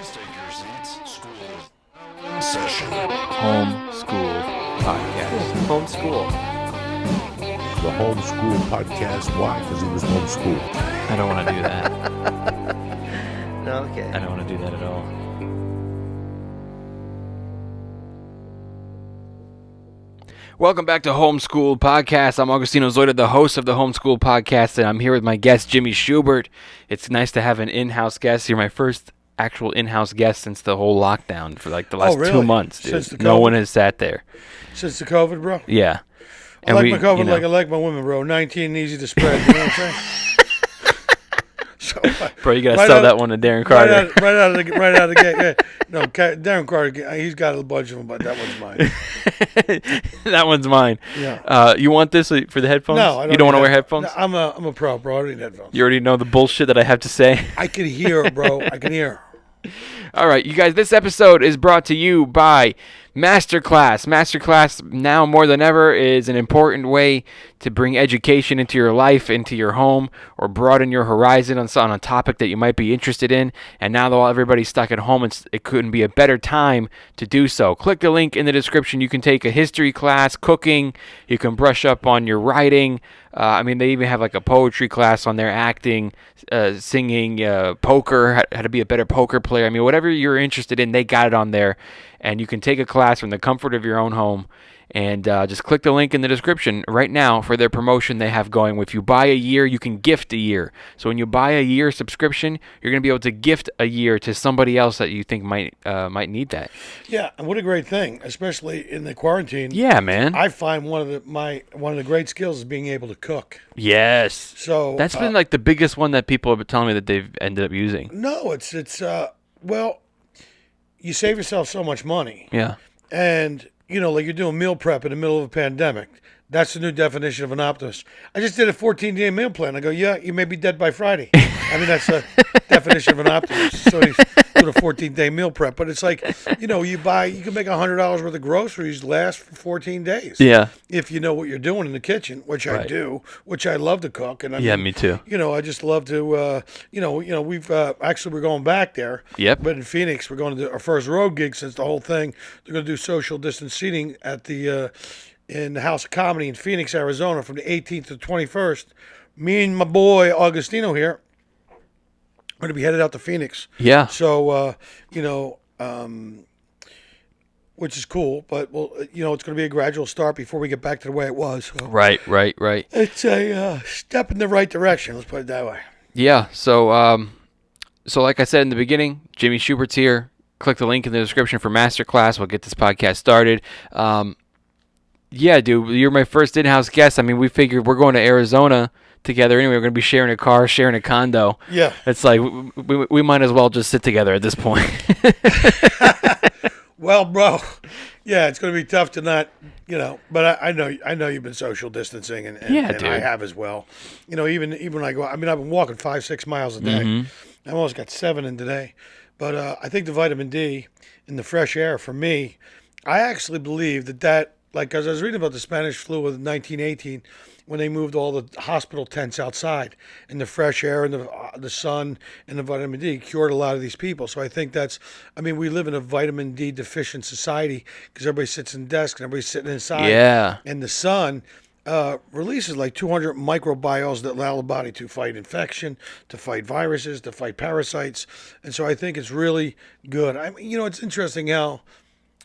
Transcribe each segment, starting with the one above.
Please take your seats. School session. Homeschooled podcast. Homeschool. The Homeschool Podcast. Why? Because he was homeschooled. I don't want to do that. Okay. I don't want to do that at all. Welcome back to Homeschooled Podcast. I'm Augustino Zoida, the host of the Homeschooled Podcast, and I'm here with my guest, Jimmy Shubert. It's nice to have an in-house guest. You're my first actual in-house guest since the whole lockdown for like the last 2 months, dude. Since the No COVID? one has sat there. Since the COVID, bro? Yeah. I like my COVID like I like my women, bro. 19 easy to spread, you know what I'm saying? So, Bro, you gotta right sell out- that one to Darren Carter. right out of the gate. Yeah. No, Darren Carter, he's got a bunch of them, but that one's mine. That one's mine. Yeah. You want this for the headphones? No, I don't. You don't want to need wear headphones. headphones? No, I'm a pro, bro. I don't need headphones. You already know the bullshit that I have to say. I can hear, bro. I can hear. All right, you guys, this episode is brought to you by Masterclass. Masterclass, now more than ever, is an important way to bring education into your life, into your home, or broaden your horizon on a topic that you might be interested in. And now that everybody's stuck at home, it couldn't be a better time to do so. Click the link in the description. You can take a history class, cooking. You can brush up on your writing. They even have like a poetry class on there, acting, singing, poker, how to be a better poker player. I mean, whatever you're interested in, they got it on there. And you can take a class from the comfort of your own home. And just click the link in the description right now for their promotion they have going. If you buy a year, you can gift a year. So when you buy a year subscription, you're going to be able to gift a year to somebody else that you think might need that. Yeah, and what a great thing, especially in the quarantine. Yeah, man. I find one of the great skills is being able to cook. Yes. So That's been like the biggest one that people have been telling me that they've ended up using. No, well, you save yourself so much money. Yeah. And, like you're doing meal prep in the middle of a pandemic. That's the new definition of an optimist. I just did a 14-day meal plan. I go, yeah, you may be dead by Friday. That's the definition of an optimist. So he's doing a 14-day meal prep. But it's like, you can make $100 worth of groceries last for 14 days. Yeah. If you know what you're doing in the kitchen, which I Right. do, which I love to cook. And Me too. I just love to, we've actually we're going back there. Yep. But in Phoenix, we're going to do our first road gig since the whole thing. They're going to do social distance seating at the in the House of Comedy in Phoenix, Arizona, from the 18th to the 21st. Me and my boy Augustino here are going to be headed out to Phoenix. Yeah. So which is cool, but it's going to be a gradual start before we get back to the way it was. So. Right. It's a step in the right direction. Let's put it that way. Yeah. So like I said in the beginning, Jimmy Schubert's here. Click the link in the description for Masterclass. We'll get this podcast started. Yeah, dude, you're my first in-house guest. We figured we're going to Arizona together anyway. We're going to be sharing a car, sharing a condo. Yeah. It's like we might as well just sit together at this point. Well, bro, yeah, it's going to be tough to not, but I know you've been social distancing, and dude. I have as well. Even when I go, I've been walking 5-6 miles a day. Mm-hmm. I almost got 7 in today, but I think the vitamin D and the fresh air for me, I actually believe that because I was reading about the Spanish flu of 1918 when they moved all the hospital tents outside, and the fresh air and the sun and the vitamin D cured a lot of these people. So I think we live in a vitamin D deficient society because everybody sits in desks and everybody's sitting inside. Yeah. And the sun releases like 200 microbiomes that allow the body to fight infection, to fight viruses, to fight parasites. And so I think it's really good. It's interesting how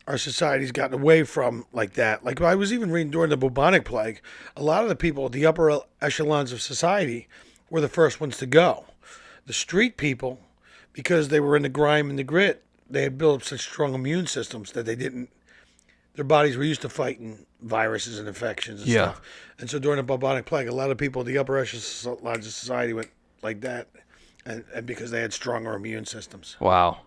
our society's gotten away from like that. Like I was even reading during the bubonic plague, a lot of the people at the upper echelons of society were the first ones to go. The street people, because they were in the grime and the grit, they had built up such strong immune systems that their bodies were used to fighting viruses and infections and stuff. And so during the bubonic plague, a lot of people at the upper echelons of society went like that, and because they had stronger immune systems. Wow.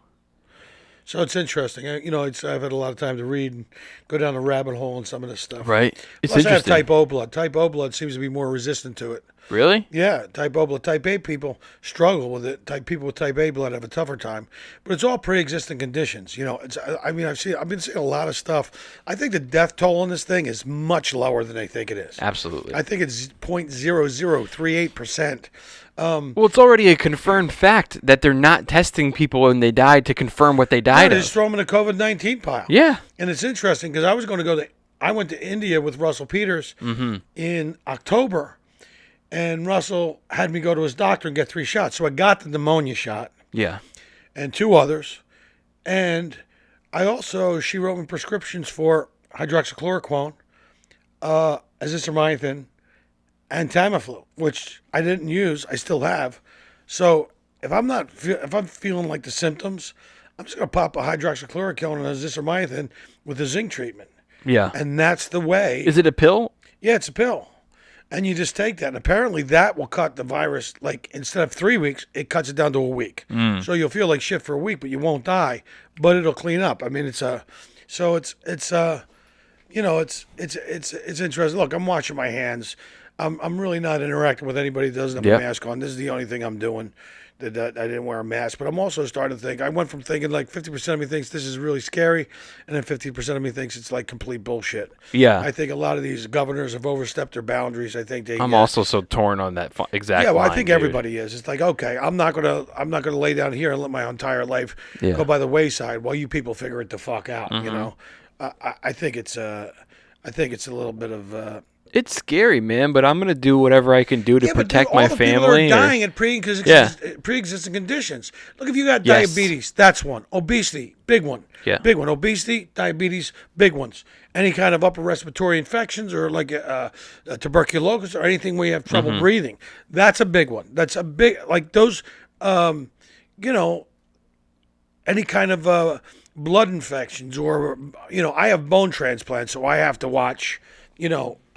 So it's interesting. I've had a lot of time to read and go down the rabbit hole on some of this stuff. Right. It's Plus, I have interesting. type O blood. Type O blood seems to be more resistant to it. Really? Yeah, type O blood. Type A people struggle with it. People with type A blood have a tougher time. But it's all pre-existing conditions. I've been seeing a lot of stuff. I think the death toll on this thing is much lower than they think it is. Absolutely. I think it's 0.0038%. Well, it's already a confirmed fact that they're not testing people when they died to confirm what they died They of. just throw them in the COVID-19 pile. Yeah. And it's interesting because I went to India with Russell Peters in October, and Russell had me go to his doctor and get 3 shots. So I got the pneumonia shot Yeah. and 2 others. And she wrote me prescriptions for hydroxychloroquine, azithromycin, and Tamiflu, which I didn't use. I still have. So if I'm feeling like the symptoms, I'm just gonna pop a hydroxychloroquine and azithromycin with a zinc treatment, Yeah. and that's the way. Is it a pill? Yeah, it's a pill, and you just take that. And apparently, that will cut the virus. Like instead of 3 weeks, it cuts it down to a week. So you'll feel like shit for a week, but you won't die. But it'll clean up. I mean, it's interesting. Look, I'm washing my hands. I'm really not interacting with anybody that doesn't have a mask on. This is the only thing I'm doing. That I didn't wear a mask. But I'm also starting to think. I went from thinking like 50% of me thinks this is really scary, and then 50% of me thinks it's like complete bullshit. Yeah. I think a lot of these governors have overstepped their boundaries. I think they. I'm also so torn on that exact. Yeah, well, line, I think dude. everybody is. It's like, okay, I'm not gonna lay down here and let my entire life go by the wayside while you people figure it the fuck out. You know, I think it's a little bit of. It's scary, man, but I'm gonna do whatever I can do to protect my family. People are dying at pre-existing conditions. Look, if you got diabetes, that's one. Obesity, big one. Yeah. Big one. Obesity, diabetes, big ones. Any kind of upper respiratory infections or like tuberculosis or anything where you have trouble breathing, that's a big one. That's a big, like those, any kind of blood infections or, I have bone transplants, so I have to watch,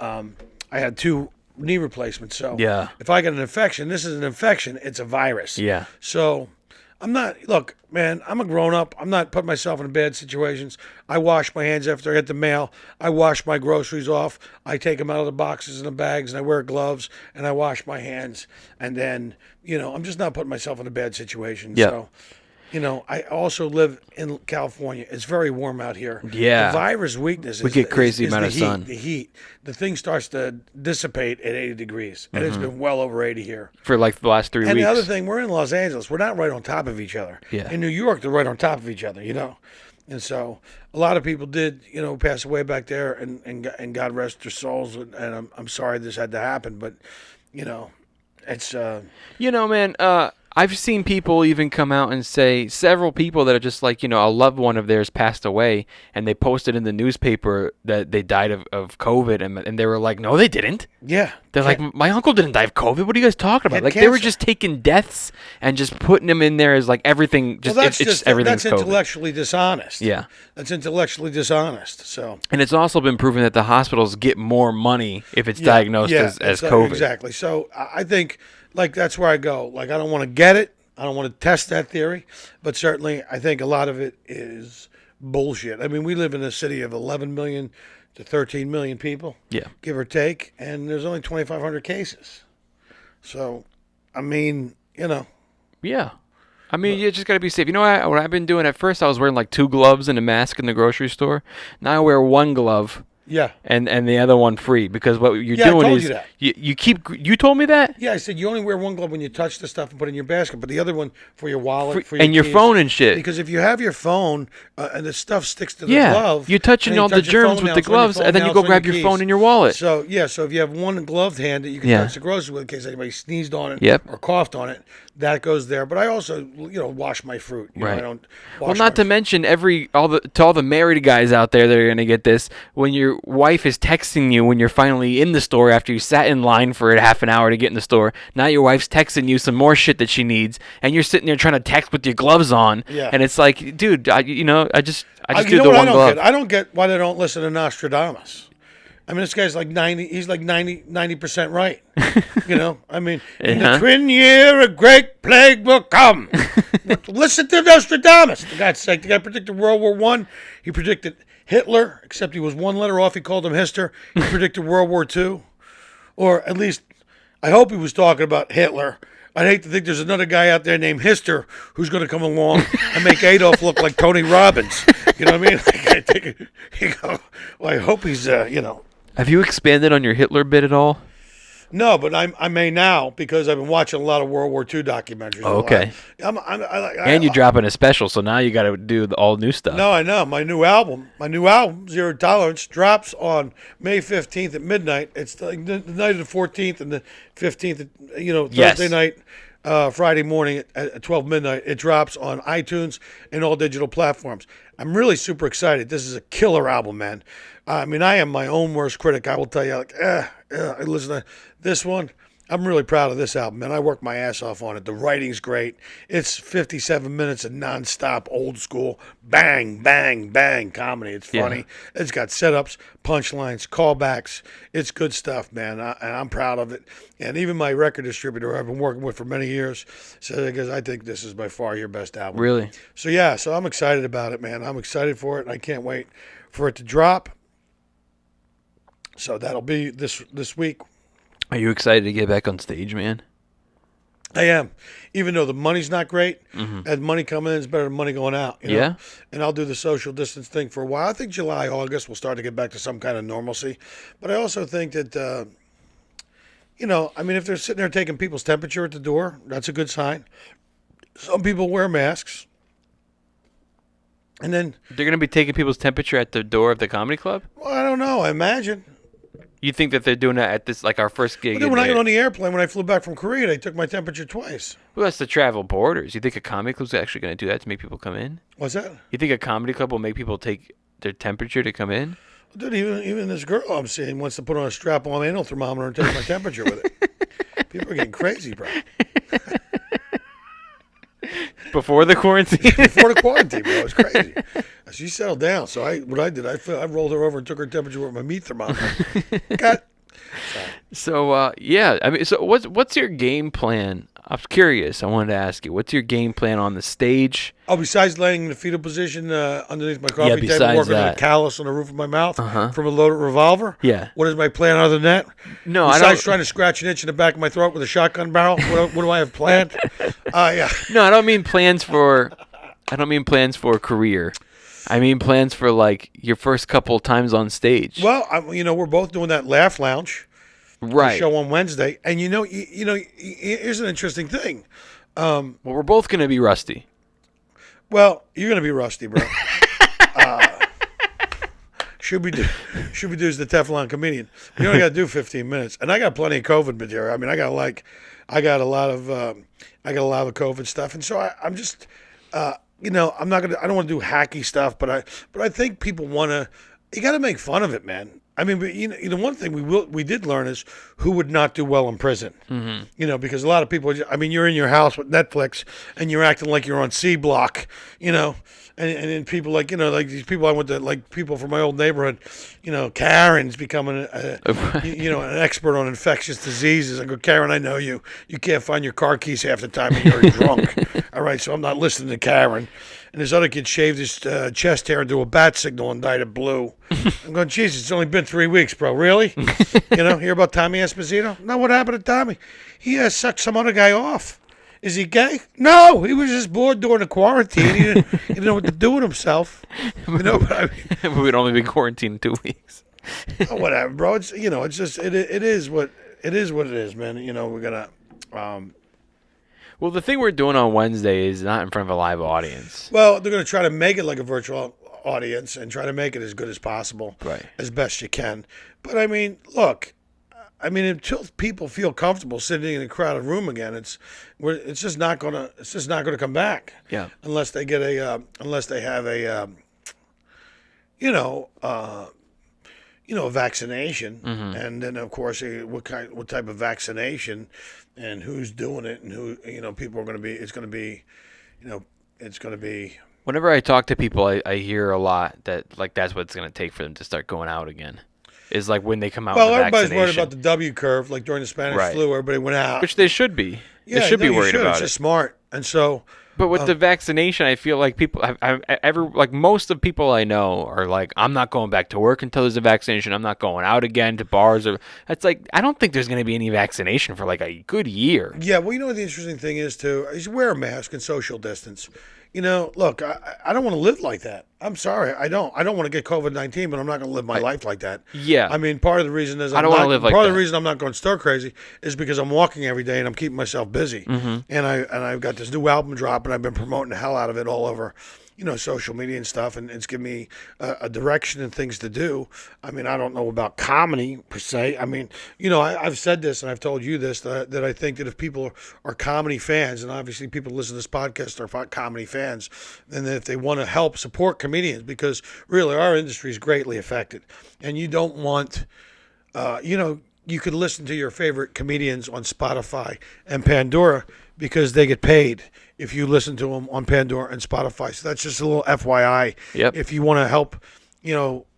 I had 2 knee replacements. So if I get an infection, this is an infection. It's a virus. Yeah. So look, man, I'm a grown up. I'm not putting myself in bad situations. I wash my hands after I get the mail. I wash my groceries off. I take them out of the boxes and the bags, and I wear gloves, and I wash my hands. And then, I'm just not putting myself in a bad situation. Yeah. So, I also live in California. It's very warm out here. Yeah. The virus weakness We get crazy amount of sun. The heat. The thing starts to dissipate at 80 degrees. And it's been well over 80 here. For like the last 3 weeks. And the other thing, we're in Los Angeles. We're not right on top of each other. Yeah. In New York, they're right on top of each other, And so a lot of people did, pass away back there, and God rest their souls. And I'm sorry this had to happen, but, it's... man, I've seen people even come out and say, several people that are just like, a loved one of theirs passed away, and they posted in the newspaper that they died of COVID, and they were like, no, they didn't. Yeah. They're like, my uncle didn't die of COVID. What are you guys talking about? Like, they were just taking deaths and just putting them in there as like everything. Just everything's that's COVID. intellectually dishonest. Yeah. That's intellectually dishonest. So. And it's also been proven that the hospitals get more money if it's diagnosed as COVID. Exactly. So I think, like, that's where I go. Like, I don't want to get it. I don't want to test that theory. But certainly, I think a lot of it is bullshit. I mean, we live in a city of 11 million to 13 million people, give or take, and there's only 2,500 cases. So, I mean, Yeah. I mean, you just got to be safe. You know what I've been doing? At first, I was wearing like 2 gloves and a mask in the grocery store. Now I wear 1 glove. Yeah. And the other one free, because what you're Yeah, I doing told is you that. you told me that? Yeah, I said you only wear 1 glove when you touch the stuff and put it in your basket, but the other one for your wallet, for your and your keys. phone and shit. Because if you have your phone and the stuff sticks to the Yeah, glove, you're touching and you all the touch your germs phone, with now the it's on your gloves, phone, and then now you it's go on grab your keys. phone in your wallet. So if you have 1 gloved hand that you can touch the groceries with in case anybody sneezed on it or coughed on it, that goes there. But I also wash my fruit. You know, I don't. Well, not to mention all the married guys out there that are gonna get this. When your wife is texting you when you're finally in the store after you sat in line for a half an hour to get in the store, now your wife's texting you some more shit that she needs, and you're sitting there trying to text with your gloves on. Yeah. And it's like, dude, I just do you know the what one glove. I don't get why they don't listen to Nostradamus. I mean, this guy's like 90. He's like 90% right. I mean, in the twin year, a great plague will come. Listen to Nostradamus. For God's sake, the guy predicted World War I. He predicted Hitler, except he was 1 letter off. He called him Hister. He predicted World War II, or at least I hope he was talking about Hitler. I'd hate to think there's another guy out there named Hister who's going to come along and make Adolf look like Tony Robbins. You know what I mean? Like, I hope he's, Have you expanded on your Hitler bit at all? No, but I may now because I've been watching a lot of World War II documentaries. Okay. And you're dropping a special, so now you got to do the all new stuff. No, I know. My new album, Zero Tolerance, drops on May 15th at midnight. It's like the night of the 14th and the 15th, Yes. Thursday night, Friday morning at 12 midnight. It drops on iTunes and all digital platforms. I'm really super excited. This is a killer album, man. I mean, I am my own worst critic. I will tell you, I listen to this one. I'm really proud of this album, man. I worked my ass off on it. The writing's great. It's 57 minutes of nonstop, old school, bang, bang, bang comedy. It's funny. Yeah. It's got setups, punchlines, callbacks. It's good stuff, man. And I'm proud of it. And even my record distributor I've been working with for many years says, because I think this is by far your best album. Really? So, yeah, so I'm excited about it, man. I'm excited for it, and I can't wait for it to drop. So that'll be this week. Are you excited to get back on stage, man? I am. Even though the money's not great, and money coming in is better than money going out. You know? Yeah. And I'll do the social distance thing for a while. I think July, August, we'll start to get back to some kind of normalcy. But I also think that, if they're sitting there taking people's temperature at the door, that's a good sign. Some people wear masks. And then... They're going to be taking people's temperature at the door of the comedy club? Well, I don't know. I imagine... You think that they're doing that at this, like our first gig? But then when I got on the airplane, when I flew back from Korea, they took my temperature twice. Well, that's the travel borders. You think a comedy club's actually going to do that to make people come in? What's that? You think a comedy club will make people take their temperature to come in? Dude, even this girl I'm seeing wants to put on a strap-on anal thermometer and take my temperature with it. People are getting crazy, bro. Before the quarantine? Before the quarantine, bro. It was crazy. She settled down. So I rolled her over and took her temperature with my meat thermometer. Got. So, I mean, so what's your game plan? I'm curious. I wanted to ask you, what's your game plan on the stage? Oh, besides laying in the fetal position underneath my coffee table, besides working on a that. callus on the roof of my mouth from a loaded revolver? Yeah. What is my plan other than that? No, besides trying to scratch an itch in the back of my throat with a shotgun barrel, what do I have planned? Yeah. No, I don't mean plans for a career. I mean plans for like your first couple times on stage. Well, we're both doing that Laugh Lounge. Right. Show on Wednesday, and here's an interesting thing. Well, we're both going to be rusty. Well, you're going to be rusty, bro. Shubert is the Teflon comedian. You only got to do 15 minutes, and I got plenty of COVID material. I mean, I got a lot of COVID stuff, and so I'm just, I don't want to do hacky stuff, but I think people want to. You got to make fun of it, man. I mean, but one thing we did learn is who would not do well in prison. Mm-hmm. Because a lot of people. I mean, you're in your house with Netflix and you're acting like you're on C Block. And then people like these people I went to, like people from my old neighborhood. Karen's becoming an expert on infectious diseases. I go, Karen, I know you. You can't find your car keys half the time when you're drunk. All right, so I'm not listening to Karen. And this other kid shaved his chest hair into a bat signal and dyed it blue. I'm going, Jesus, it's only been 3 weeks, bro. Really? Hear about Tommy Esposito? No, what happened to Tommy? He sucked some other guy off. Is he gay? No, he was just bored during the quarantine. He didn't know what to do with himself. But We'd only be quarantined 2 weeks. Whatever, bro. It's it's just it is what it is, man. We're gonna. Well, the thing we're doing on Wednesday is not in front of a live audience. Well, they're going to try to make it like a virtual audience and try to make it as good as possible, right? As best you can. But I mean, look, until people feel comfortable sitting in a crowded room again, it's just not gonna come back. Yeah. Unless they get have a vaccination, and then of course what type of vaccination. And who's doing it, and who people are going to be. It's going to be. Whenever I talk to people, I hear a lot that like that's what it's going to take for them to start going out again. Is like when they come out. Well, with the everybody's vaccination. worried about the W curve, like during the Spanish flu, everybody went out, which they should be. Yeah, they should be worried about it's it. just smart, and so. But with the vaccination, I feel like people, most of people I know are like, I'm not going back to work until there's a vaccination. I'm not going out again to bars. It's like, I don't think there's going to be any vaccination for like a good year. Yeah, well, the interesting thing is too, is wear a mask and social distance. look, I don't want to live like that. I'm sorry, I don't want to get COVID-19, but I'm not going to live my life like that. Yeah. I mean, part of the reason is I don't want to live like part of that. the reason I'm not going stir crazy is because I'm walking every day and I'm keeping myself busy. Mm-hmm. And I've got this new album drop, and I've been promoting the hell out of it all over, social media and stuff, and it's given me a direction and things to do. I mean, I don't know about comedy per se. I mean, I've said this and I've told you this, that I think that if people are comedy fans, and obviously people who listen to this podcast are comedy fans, and that if they want to help support comedians, because really our industry is greatly affected, and you don't want, you could listen to your favorite comedians on Spotify and Pandora because they get paid if you listen to them on Pandora and Spotify. So that's just a little FYI. Yep. If you want to help,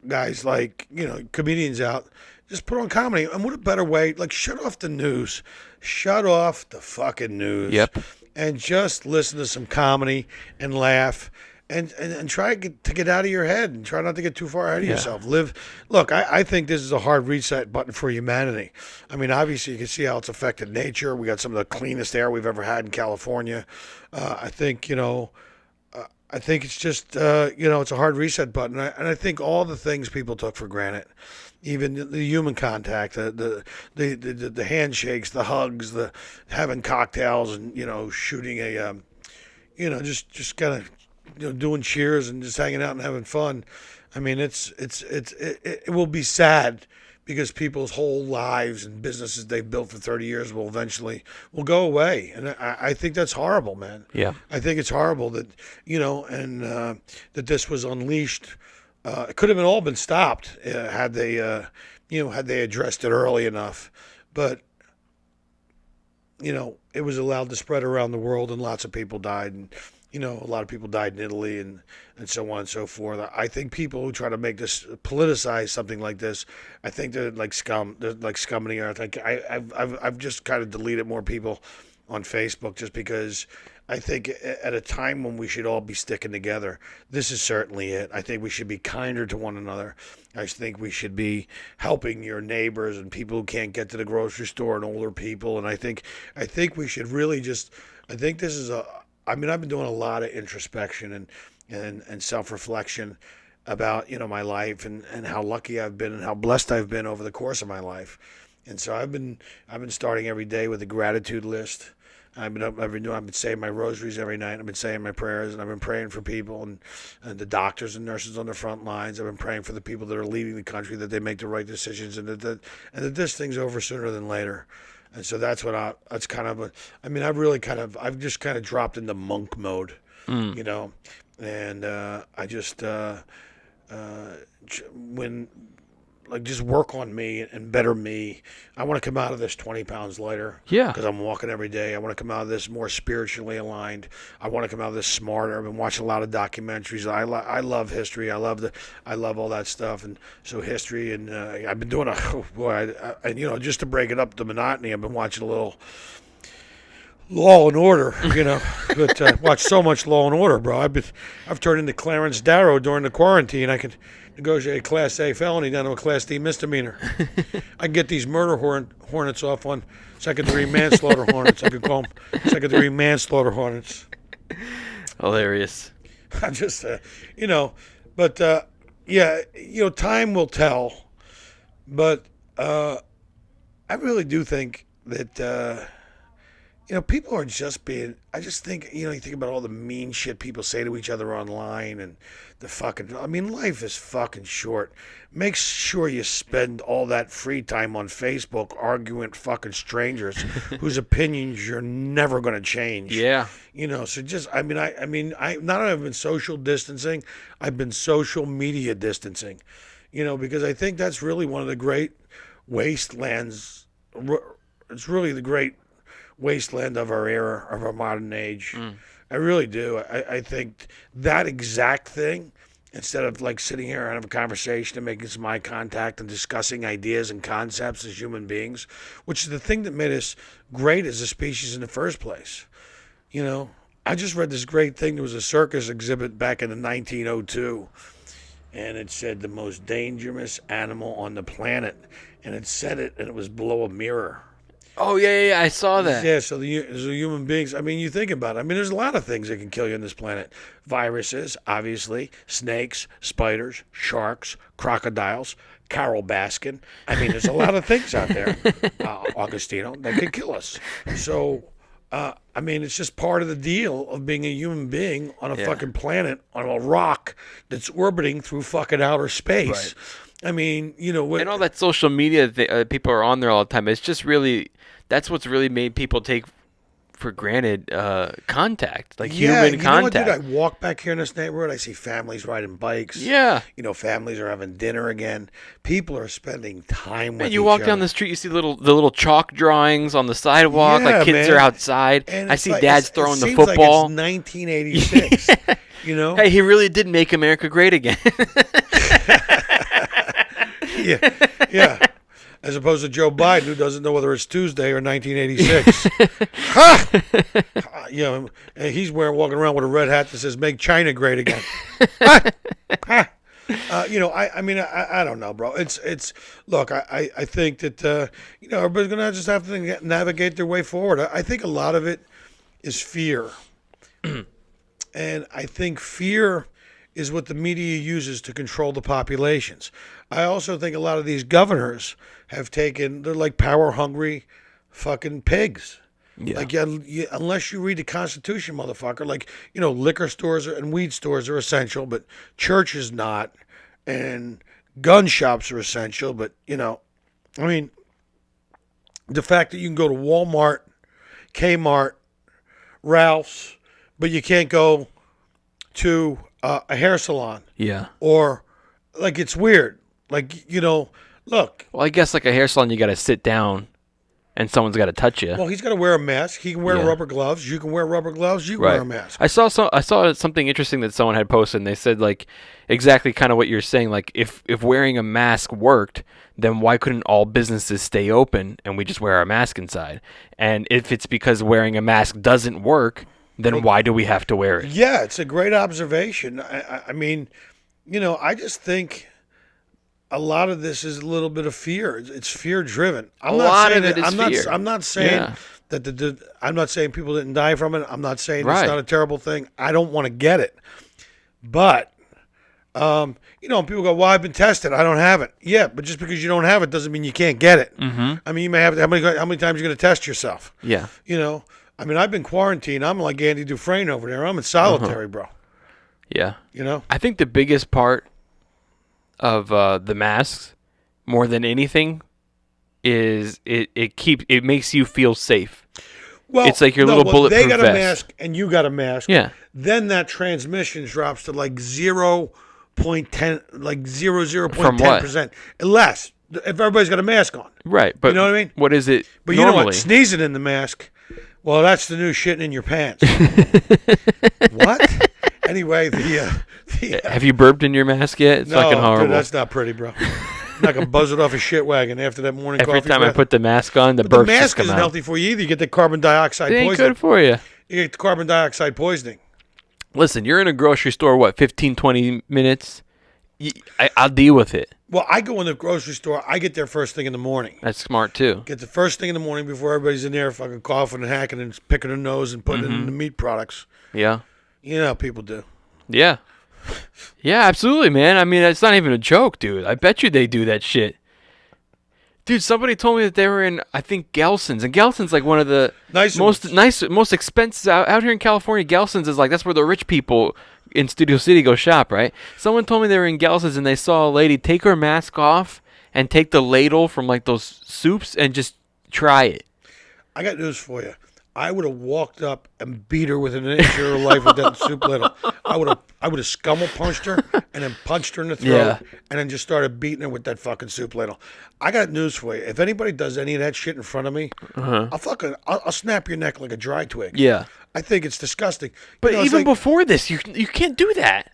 guys like, comedians out, just put on comedy. And what a better way, like shut off the news. Shut off the fucking news. Yep. And just listen to some comedy and laugh. And try to get out of your head and try not to get too far ahead of yourself. Look, I think this is a hard reset button for humanity. I mean, obviously you can see how it's affected nature. We got some of the cleanest air we've ever had in California. I think it's just it's a hard reset button. And I think all the things people took for granted, even the human contact, the handshakes, the hugs, the having cocktails, and shooting a just kind of doing cheers and just hanging out and having fun. I mean, it will be sad because people's whole lives and businesses they've built for 30 years will go away. And I think that's horrible, man. Yeah. I think it's horrible that, and that this was unleashed. It could have all been stopped had they addressed it early enough. But, it was allowed to spread around the world and lots of people died. And, a lot of people died in Italy and so on and so forth. I think people who try to make this politicize something like this, I think they're like scum. They're like scum in the earth. I've just kind of deleted more people on Facebook just because I think at a time when we should all be sticking together, this is certainly it. I think we should be kinder to one another. I think we should be helping your neighbors and people who can't get to the grocery store and older people. And I think we should really I think this is I've been doing a lot of introspection and self-reflection about, my life and how lucky I've been and how blessed I've been over the course of my life. And so I've been starting every day with a gratitude list. I've been saying my rosaries every night. I've been saying my prayers, and I've been praying for people and the doctors and nurses on the front lines. I've been praying for the people that are leading the country, that they make the right decisions, and that this thing's over sooner than later. And so that's what I've just kind of dropped into monk mode, and I just, just work on me and better me. I want to come out of this 20 pounds lighter. Yeah. Because I'm walking every day. I want to come out of this more spiritually aligned. I want to come out of this smarter. I've been watching a lot of documentaries. I love history. I love all that stuff. And so history, and I've been doing just to break it up, the monotony, I've been watching a little Law and Order, but watch so much Law and Order, bro. I've turned into Clarence Darrow during the quarantine. I could negotiate a Class A felony down to a Class D misdemeanor. I can get these murder hornets off on second-degree manslaughter hornets. I could call them second-degree manslaughter hornets. Hilarious. I just, time will tell. But I really do think that, people are just being, I just think, you think about all the mean shit people say to each other online and life is fucking short. Make sure you spend all that free time on Facebook arguing with fucking strangers whose opinions you're never going to change. Yeah. So just, I not only have I been social distancing, I've been social media distancing, because I think that's really one of the great wastelands. It's really the great wasteland of our era, of our modern age. I really do. I think that exact thing, instead of like sitting here and having a conversation and making some eye contact and discussing ideas and concepts as human beings, which is the thing that made us great as a species in the first place. I just read this great thing. There was a circus exhibit back in 1902, and it said the most dangerous animal on the planet, and it said it, and it was below a mirror. Oh yeah, I saw that. Yeah, so the human beings, I mean, you think about it. I mean, there's a lot of things that can kill you on this planet. Viruses, obviously, snakes, spiders, sharks, crocodiles, Carol Baskin. I mean, there's a lot of things out there, Augustino, that could kill us. So, I mean, it's just part of the deal of being a human being on a fucking planet, on a rock that's orbiting through fucking outer space. Right. I mean, you know. And all that social media, people are on there all the time. It's just really, that's what's really made people take for granted contact, like human contact. Know what, dude? I walk back here in this neighborhood. I see families riding bikes. Yeah. You know, families are having dinner again. People are spending time with each other. You walk down the street, you see the little chalk drawings on the sidewalk, like kids are outside. And I see dads throwing the football. Like it's 1986. You know? Hey, he really did make America great again. Yeah. As opposed to Joe Biden, who doesn't know whether it's Tuesday or 1986. Ha! You know, and he's walking around with a red hat that says "Make China Great Again." Ha! You know, I mean, I don't know, bro. It's look, I think that you know, everybody's gonna just have to navigate their way forward. I think a lot of it is fear, and I think fear is what the media uses to control the populations. I also think a lot of these governors they're like power-hungry fucking pigs. Yeah. Like, unless you read the Constitution, motherfucker, like, you know, liquor stores and weed stores are essential, but churches not, and gun shops are essential, but, you know, I mean, the fact that you can go to Walmart, Kmart, Ralph's, but you can't go to a hair salon. Yeah. Or, like, it's weird. Like, you know, look. Well, I guess like a hair salon, you got to sit down and someone's got to touch you. Well, he's got to wear a mask. He can wear rubber gloves. You can wear rubber gloves. You can wear a mask. I saw something interesting that someone had posted, and they said, like, exactly kind of what you're saying. Like, if wearing a mask worked, then why couldn't all businesses stay open and we just wear our mask inside? And if it's because wearing a mask doesn't work, then why do we have to wear it? Yeah, it's a great observation. I mean, you know, I just think a lot of this is a little bit of fear. It's fear driven. I'm not saying that I'm not saying people didn't die from it. I'm not saying it's not a terrible thing. I don't want to get it. But you know, people go, "Well, I've been tested. I don't have it." Yeah, but just because you don't have it doesn't mean you can't get it. Mm-hmm. I mean, you may have how many times are you going to test yourself? Yeah. You know, I mean, I've been quarantined. I'm like Andy Dufresne over there. I'm in solitary, bro. Yeah. You know? I think the biggest part of the masks, more than anything, is it makes you feel safe. Well, it's like your little bulletproof vest. They got a mask and you got a mask. Yeah. Then that transmission drops to like 0.10, like 0.10%. Less. If everybody's got a mask on. Right. But you know what I mean? What is it But normally? You know what? Sneezing in the mask, well, that's the new shitting in your pants. What? Anyway, have you burped in your mask yet? It's fucking horrible. Dude, that's not pretty, bro. I'm not gonna buzz it off a shit wagon after that morning coffee. Every time I put the mask on, the burps the mask just come isn't out. healthy for you either. You get the carbon dioxide poisoning. It ain't good for you. You get the carbon dioxide poisoning. Listen, you're in a grocery store, what, 15, 20 minutes? I'll deal with it. Well, I go in the grocery store. I get there first thing in the morning. That's smart, too. Get the first thing in the morning before everybody's in there fucking coughing and hacking and picking their nose and putting it in the meat products. Yeah. You know how people do. Yeah. Yeah, absolutely, man. I mean, it's not even a joke, dude. I bet you they do that shit. Dude, somebody told me that they were in, I think, Gelson's. And Gelson's like one of the most expensive out here in California. Gelson's is like, that's where the rich people in Studio City go shop, right? Someone told me they were in Gelson's and they saw a lady take her mask off and take the ladle from like those soups and just try it. I got news for you. I would have walked up and beat her within an inch of her life with that soup ladle. I would have scumble punched her and then punched her in the throat and then just started beating her with that fucking soup ladle. I got news for you. If anybody does any of that shit in front of me, I'll snap your neck like a dry twig. Yeah. I think it's disgusting. But even before this, you can't do that.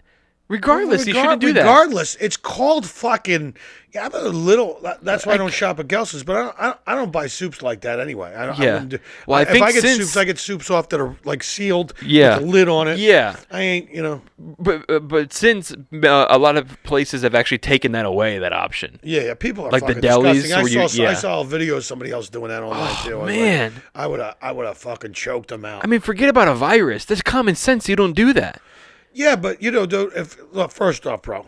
Regardless, you shouldn't do that. Regardless, it's called fucking. Yeah, I'm a little. That's why I don't shop at Gelson's, but I don't buy soups like that anyway. I wouldn't do, Well, I if think I get since- soups, I get soups off that are like sealed Yeah. with a lid on it. Yeah. I ain't, But since a lot of places have actually taken that away, that option. Yeah, people are Like the fucking delis disgusting. where I saw a video of somebody else doing that online too. I was man. like, I would have fucking choked them out. I mean, forget about a virus. There's common sense. You don't do that. Yeah, but dude, look, first off, bro,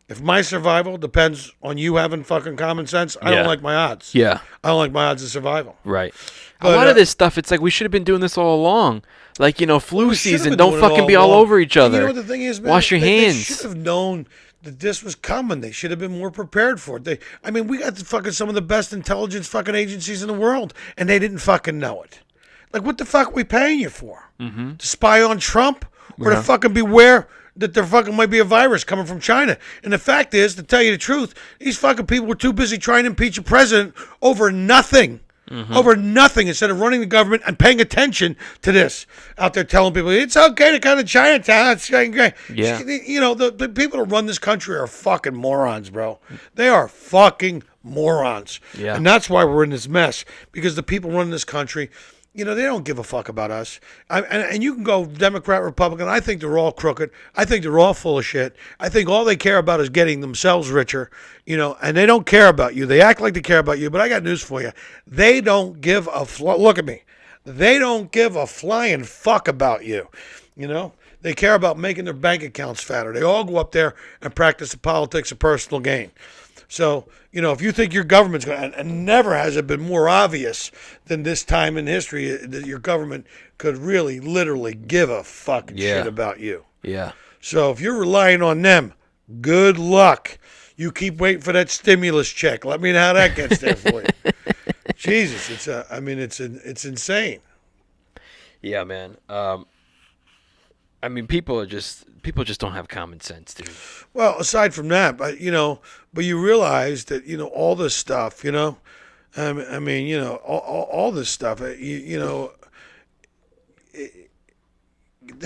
if my survival depends on you having fucking common sense, I Yeah. don't like my odds. Yeah. I don't like my odds of survival. Right. But, a lot of this stuff, it's like we should have been doing this all along. Like, flu We should have season, been don't doing it fucking be all along. over each And other. You know what the thing is, man? Wash your They hands. should have known that this was coming. They should have been more prepared for it. We got some of the best intelligence fucking agencies in the world, and they didn't fucking know it. Like, what the fuck are we paying you for? Mm-hmm. To spy on Trump? Or to fucking beware that there fucking might be a virus coming from China? And the fact is, to tell you the truth, these fucking people were too busy trying to impeach a president over nothing. Over nothing, instead of running the government and paying attention to this. Out there telling people, it's okay to come to Chinatown. It's great. Yeah. The people that run this country are fucking morons, bro. They are fucking morons. Yeah. And that's why we're in this mess. Because the people running this country, they don't give a fuck about us. And you can go Democrat, Republican. I think they're all crooked. I think they're all full of shit. I think all they care about is getting themselves richer, and they don't care about you. They act like they care about you, but I got news for you. They don't give a look at me. They don't give a flying fuck about you. They care about making their bank accounts fatter. They all go up there and practice the politics of personal gain. So, if you think your government's going to, and never has it been more obvious than this time in history that your government could really, literally give a fucking shit about you. Yeah. So if you're relying on them, good luck. You keep waiting for that stimulus check. Let me know how that gets there for you. Jesus, it's insane. Yeah, man. People just don't have common sense, dude. Well, aside from that, but you realize that all this stuff, all this stuff, they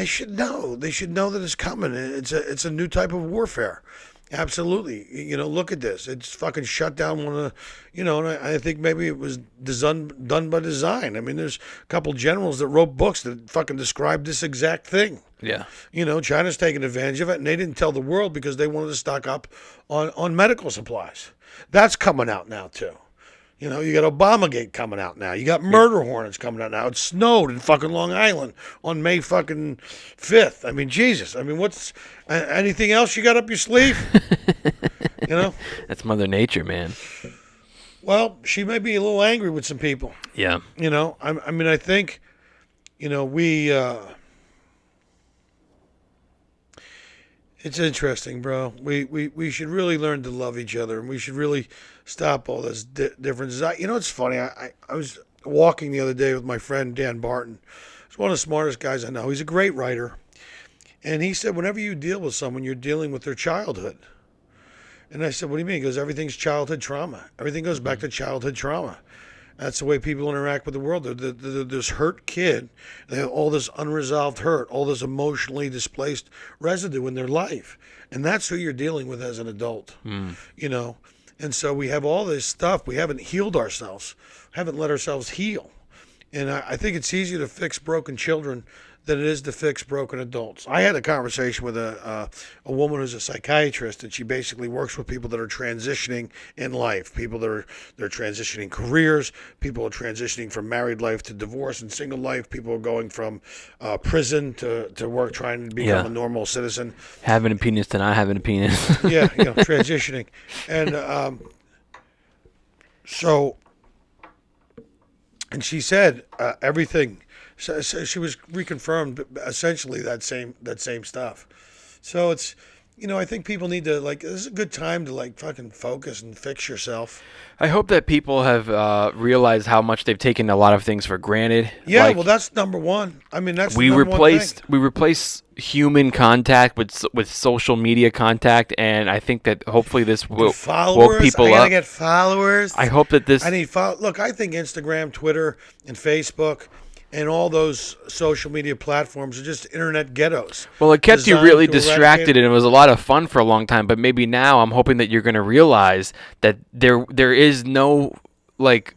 should know. They should know that it's coming. It's a new type of warfare. Absolutely. Look at this. It's fucking shut down one of the, and I think maybe it was done by design. There's a couple generals that wrote books that fucking described this exact thing. Yeah. China's taking advantage of it, and they didn't tell the world because they wanted to stock up on medical supplies. That's coming out now, too. You got Obamagate coming out now. You got murder hornets coming out now. It snowed in fucking Long Island on May fucking 5th. Jesus. What's anything else you got up your sleeve? That's Mother Nature, man. Well, she may be a little angry with some people. Yeah. I think, we... It's interesting, bro. We should really learn to love each other, and we should really stop all this differences. It's funny. I was walking the other day with my friend Dan Barton. He's one of the smartest guys I know. He's a great writer. And he said, whenever you deal with someone, you're dealing with their childhood. And I said, what do you mean? He goes, everything's childhood trauma. Everything goes back to childhood trauma. That's the way people interact with the world. They're this hurt kid. They have all this unresolved hurt, all this emotionally displaced residue in their life. And that's who you're dealing with as an adult, And so we have all this stuff. We haven't healed ourselves, haven't let ourselves heal. And I think it's easier to fix broken children than it is to fix broken adults. I had a conversation with a woman who's a psychiatrist, and she basically works with people that are transitioning in life, people that they're transitioning careers, people are transitioning from married life to divorce and single life, people are going from prison to work, trying to become a normal citizen. Having a penis to not having a penis. Yeah, transitioning. And and she said everything. So she was reconfirmed essentially that same stuff. So it's, I think people need to, this is a good time to fucking focus and fix yourself. I hope that people have realized how much they've taken a lot of things for granted. Yeah, well, that's number one. That's we the number replaced one thing. we replaced human contact with social media contact, and I think that hopefully this will woke people I gotta up. get followers. I hope that this. I need Look, I think Instagram, Twitter, and Facebook, and all those social media platforms are just internet ghettos. Well, it kept you designed really to distracted, eradicate- and it was a lot of fun for a long time. But maybe now I'm hoping that you're going to realize that there is no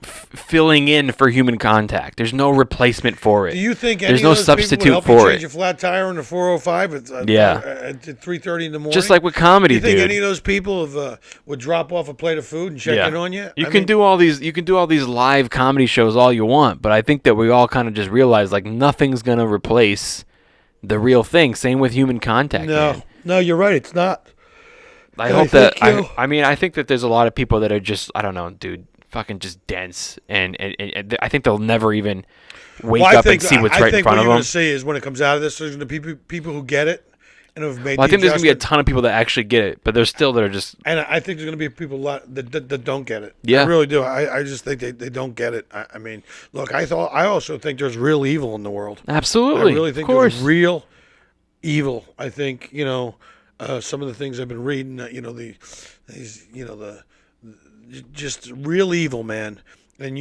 filling in for human contact. There's no replacement for it. Do you think any there's of no those substitute people would help for you change it? a flat tire on the 405 at at 3:30 in the morning? Just like with comedy, do you think dude. any of those people would drop off a plate of food and check in on you? You can do all these live comedy shows all you want, but I think that we all kind of just realize nothing's gonna replace the real thing. Same with human contact. Man. No, you're right. It's not. I And hope think, that you know- I think that there's a lot of people that are just, I don't know, dude, fucking just dense, and I think they'll never even wake up and see what's right in front of what you're them. going to see is when it comes out of this, there's going to be people who get it and have made. Well, I think there's gonna be a adjustment. ton of people that actually get it, but there's still that are just. And I think there's going to be people that don't get it. Yeah. I really do. I just think they don't get it. I mean, look, I also think there's real evil in the world. Absolutely, I really think of course. there's real evil. I think some of the things I've been reading. Just real evil, man. And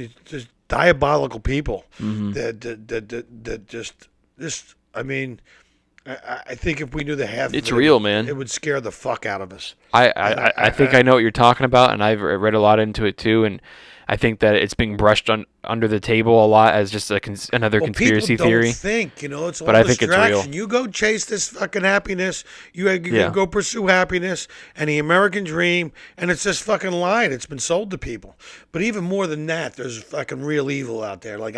it's just diabolical people that just. I mean. I think if we knew the half, It's of it, real, man. It would scare the fuck out of us. I think I know what you're talking about, and I've read a lot into it too, and I think that it's being brushed under the table a lot as just another conspiracy people theory. Don't think, it's all But I think it's distraction. real. You go chase this fucking happiness. You go pursue happiness and the American dream, and it's just fucking lie. It's been sold to people. But even more than that, there's fucking real evil out there. The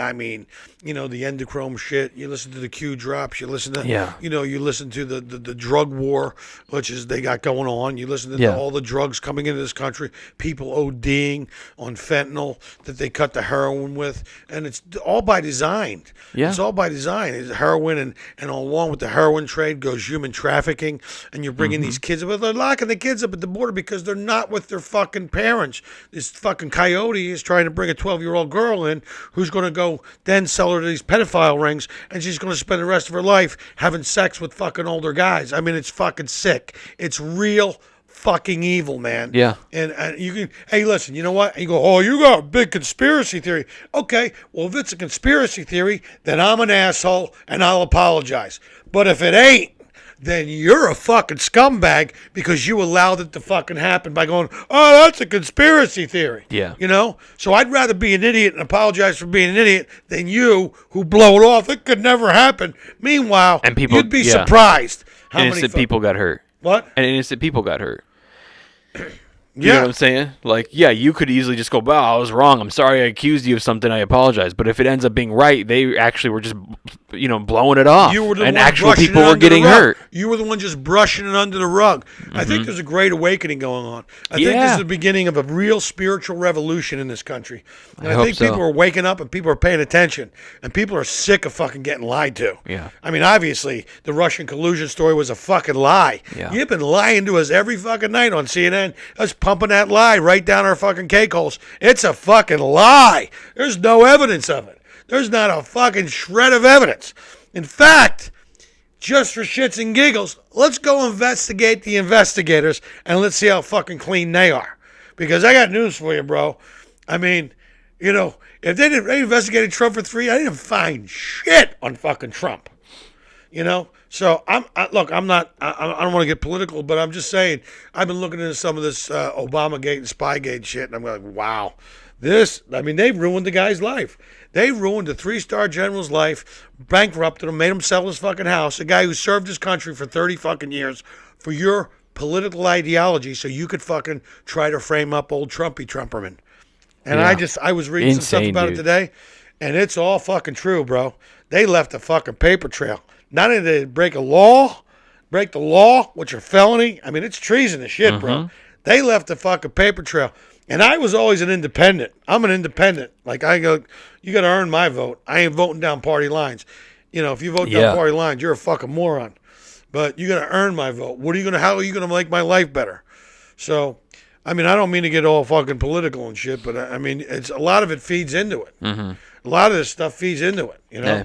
endochrome shit. You listen to the Q drops. You listen to, you listen to the drug war, which is they got going on. You listen to all the drugs coming into this country. People ODing on fentanyl that they cut the heroin with, and it's all by design. Yeah. It's all by design. It's heroin, and along with the heroin trade goes human trafficking, and you're bringing these kids up. They're locking the kids up at the border because they're not with their fucking parents. This fucking coyote is trying to bring a 12-year-old girl in who's going to go then sell her to these pedophile rings, and she's going to spend the rest of her life having sex with fucking older guys. I mean, it's fucking sick. It's real fucking evil, man. Yeah. And you can, hey, listen, you know what? And you go, oh, you got a big conspiracy theory. Okay, well, if it's a conspiracy theory, then I'm an asshole and I'll apologize. But if it ain't, then you're a fucking scumbag because you allowed it to fucking happen by going, oh, that's a conspiracy theory. Yeah. So I'd rather be an idiot and apologize for being an idiot than you who blow it off. It could never happen. Meanwhile, And people- you'd be yeah. surprised how many Innocent people got hurt. What? And innocent people got hurt. You know Yeah. what I'm saying? You could easily just go, wow, I was wrong. I'm sorry I accused you of something. I apologize. But if it ends up being right, they actually were just, blowing it off. You were the and one actual brushing people it were under the getting rug. hurt. You were the one just brushing it under the rug. I think there's a great awakening going on. I think this is the beginning of a real spiritual revolution in this country. And I hope think so. people are waking up and people are paying attention. And people are sick of fucking getting lied to. Yeah. I mean, obviously, the Russian collusion story was a fucking lie. Yeah. You've been lying to us every fucking night on CNN. Us pumping that lie right down our fucking cake holes. It's a fucking lie. There's no evidence of it. There's not a fucking shred of evidence. In fact, just for shits and giggles, let's go investigate the investigators and let's see how fucking clean they are. Because I got news for you, bro. I mean, if they investigated Trump for 3 years, I didn't find shit on fucking Trump. So I don't want to get political, but I'm just saying, I've been looking into some of this Obamagate and Spygate shit, and I'm like, wow, they've ruined the guy's life. They ruined a 3-star general's life, bankrupted him, made him sell his fucking house, a guy who served his country for 30 fucking years for your political ideology so you could fucking try to frame up old Trumpy Trumperman. And I was reading some stuff about it today, and it's all fucking true, bro. They left a fucking paper trail. Not only did they break the law, which are felony. I mean, it's treason and shit, bro. They left a fucking paper trail. And I was always an independent. I'm an independent. You got to earn my vote. I ain't voting down party lines. If you vote down party lines, you're a fucking moron. But you got to earn my vote. How are you going to make my life better? So, I mean, I don't mean to get all fucking political and shit, but I mean, a lot of it feeds into it. A lot of this stuff feeds into it, Yeah.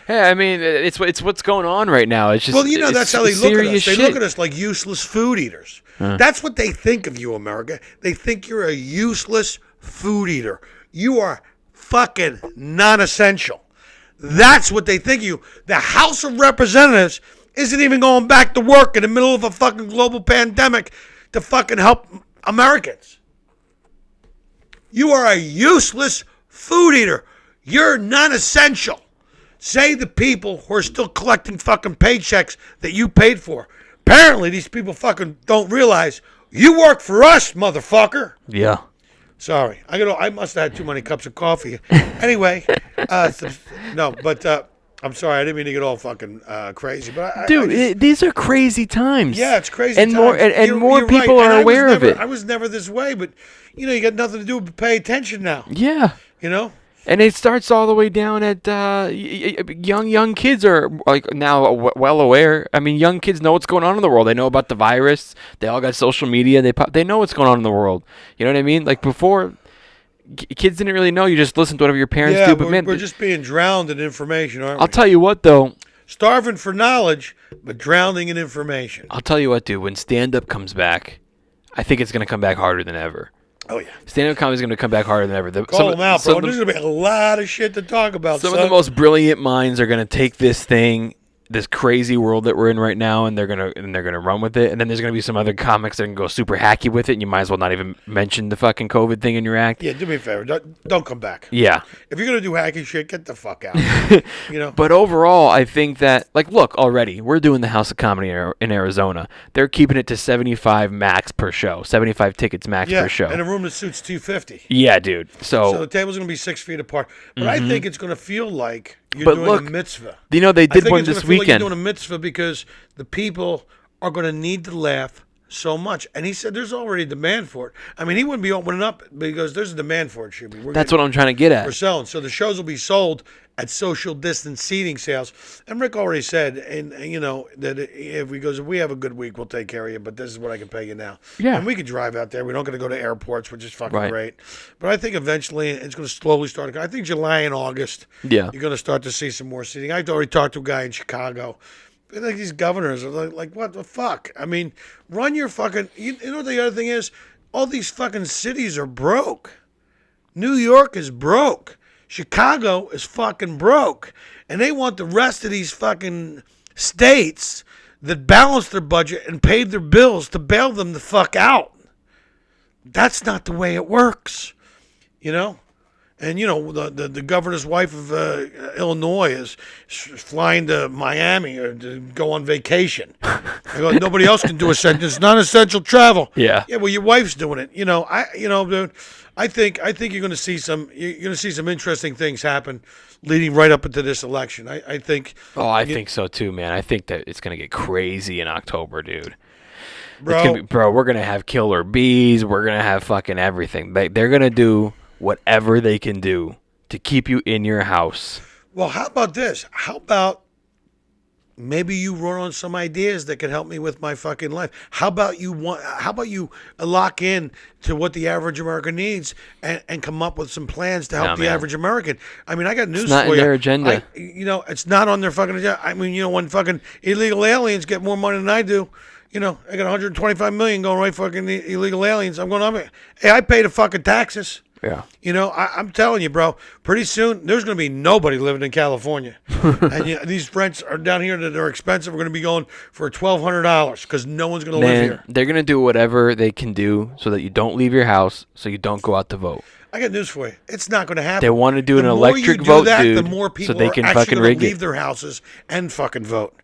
Hey, I mean, it's what's going on right now. It's just that's how they look at us. They shit. look at us like useless food eaters. That's what they think of you, America. They think you're a useless food eater. You are fucking non-essential. That's what they think of you. The House of Representatives isn't even going back to work in the middle of a fucking global pandemic to fucking help Americans. You are a useless food eater. You're non-essential. Say the people who are still collecting fucking paychecks that you paid for. Apparently, these people fucking don't realize you work for us, motherfucker. Yeah. Sorry, I must have had too many cups of coffee. Anyway, I'm sorry, I didn't mean to get all fucking crazy. But These are crazy times. Yeah, it's crazy. And times. more you're people right. are aware of it. I was never this way, but you got nothing to do but pay attention now. Yeah. You know. And it starts all the way down at young kids are like now well aware. I mean, young kids know what's going on in the world. They know about the virus. They all got social media. They know what's going on in the world. You know what I mean? Like before, kids didn't really know. You just listen to whatever your parents do. But we're just being drowned in information, aren't we? I'll tell you what, though. Starving for knowledge, but drowning in information. I'll tell you what, dude. When stand-up comes back, I think it's going to come back harder than ever. Oh, yeah. Stand-up comedy is going to come back harder than ever. Call them out, bro. There's going to be a lot of shit to talk about. Some of the most brilliant minds are going to take this thing, this crazy world that we're in right now, and they're gonna run with it. And then there's going to be some other comics that can go super hacky with it, and you might as well not even mention the fucking COVID thing in your act. Yeah, do me a favor. Don't come back. Yeah. If you're going to do hacky shit, get the fuck out. But overall, I think that, like, look, already, we're doing the House of Comedy in Arizona. They're keeping it to 75 max per show, 75 tickets max per show. In a room that suits 250. Yeah, dude. So the table's going to be 6 feet apart. But I think it's going to feel like you're doing a mitzvah. You know, they did one this weekend. Like you're doing a mitzvah because the people are going to need to laugh so much. And he said there's already demand for it. I mean, he wouldn't be opening up because there's a demand for it, Shubert. That's what I'm trying to get at. We're selling. So the shows will be sold at social distance seating sales. And Rick already said, that if we have a good week, we'll take care of you, but this is what I can pay you now. Yeah. And we could drive out there. We're not going to go to airports, which is fucking great. But I think eventually it's going to slowly start. I think July and August, you're going to start to see some more seating. I've already talked to a guy in Chicago. I think these governors are like, what the fuck? I mean, run your fucking... You know what the other thing is? All these fucking cities are broke. New York is broke. Chicago is fucking broke. And they want the rest of these fucking states that balance their budget and paid their bills to bail them the fuck out. That's not the way it works. And, the governor's wife of Illinois is flying to Miami or to go on vacation. Nobody else can do it's non-essential travel. Yeah. Yeah, well, your wife's doing it. Dude, I think you're going to see some interesting things happen leading right up into this election. I think. Oh, I think so too, man. I think that it's going to get crazy in October, dude. Bro, we're going to have killer bees. We're going to have fucking everything. They're going to do whatever they can do to keep you in your house. Well, how about this? How about maybe you run on some ideas that could help me with my fucking life? How about you lock in to what the average American needs and come up with some plans to help the average American? I mean, I got news for you. It's not in their agenda. It's not on their fucking agenda. I mean, when fucking illegal aliens get more money than I do, I got 125 million going right fucking illegal aliens. I'm going, hey, I pay the fucking taxes. Yeah. I'm telling you, bro, pretty soon there's going to be nobody living in California. And these rents are down here that are expensive. We're going to be going for $1,200 because no one's going to live here. They're going to do whatever they can do so that you don't leave your house, so you don't go out to vote. I got news for you. It's not going to happen. They want to do an electric vote, dude, the more people so they can are actually fucking going to rig leave their houses and fucking vote.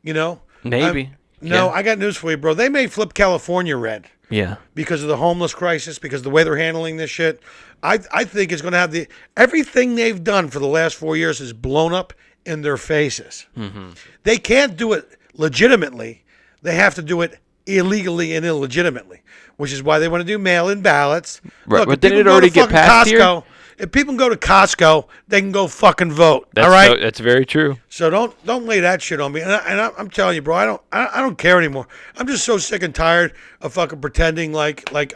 Maybe. I got news for you, bro. They may flip California red. Yeah. Because of the homeless crisis, because of the way they're handling this shit. I think it's going to have everything they've done for the last 4 years is blown up in their faces. Mm-hmm. They can't do it legitimately. They have to do it illegally and illegitimately, which is why they want to do mail-in ballots. Right, Look, but didn't it already get passed here? If people can go to Costco, they can go fucking vote. All right, that's very true. So don't lay that shit on me. And I'm telling you, bro, I don't care anymore. I'm just so sick and tired of fucking pretending like And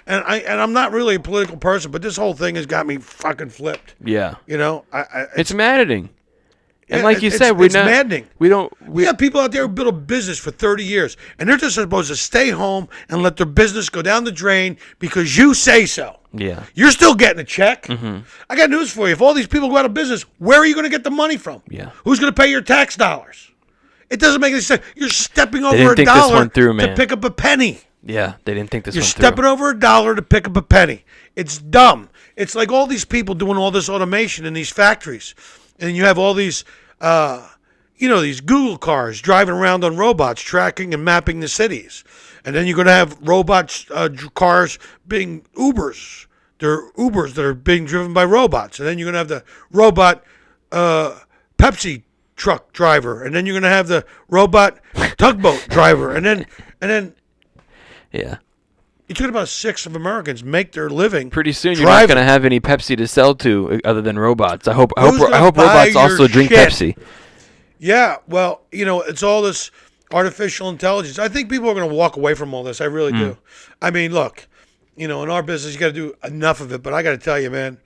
I'm not really a political person, but this whole thing has got me fucking flipped. Yeah. It's maddening. And like you it's, said, it's maddening. We don't. We have people out there who built a business for 30 years, and they're just supposed to stay home and let their business go down the drain because you say so. Yeah. You're still getting a check. Mm-hmm. I got news for you. If all these people go out of business, where are you going to get the money from? Yeah. Who's going to pay your tax dollars? It doesn't make any sense. You're stepping over didn't a think this dollar one through, to man. pick up a penny. Yeah, they didn't think this You're one stepping through. over a dollar to pick up a penny. It's dumb. It's like all these people doing all this automation in these factories. And you have all these, these Google cars driving around on robots, tracking and mapping the cities. And then you're going to have robots, cars being Ubers. They're Ubers that are being driven by robots. And then you're going to have the robot Pepsi truck driver. And then you're going to have the robot tugboat driver. And then Yeah. you're talking about 6 of Americans make their living. Pretty soon you're driving. not going to have any Pepsi to sell to other than robots. I hope Who's gonna buy robots your also drink shit? Pepsi. Yeah, well, it's all this artificial intelligence. I think people are going to walk away from all this. I really do. I mean, look, in our business, you got to do enough of it. But I got to tell you, man,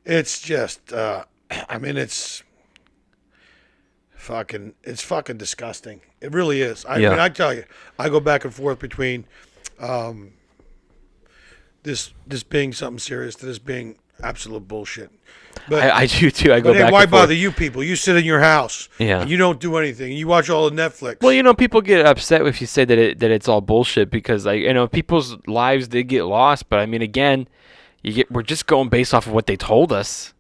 it's just, it's fucking disgusting. It really is. I mean, I tell you, I go back and forth between this being something serious to this being absolute bullshit. But I do too. I go But hey, back why and forth. bother you people? You sit in your house. Yeah. And you don't do anything. You watch all the Netflix. Well, people get upset if you say that it's all bullshit because people's lives did get lost. But I mean, again, we're just going based off of what they told us.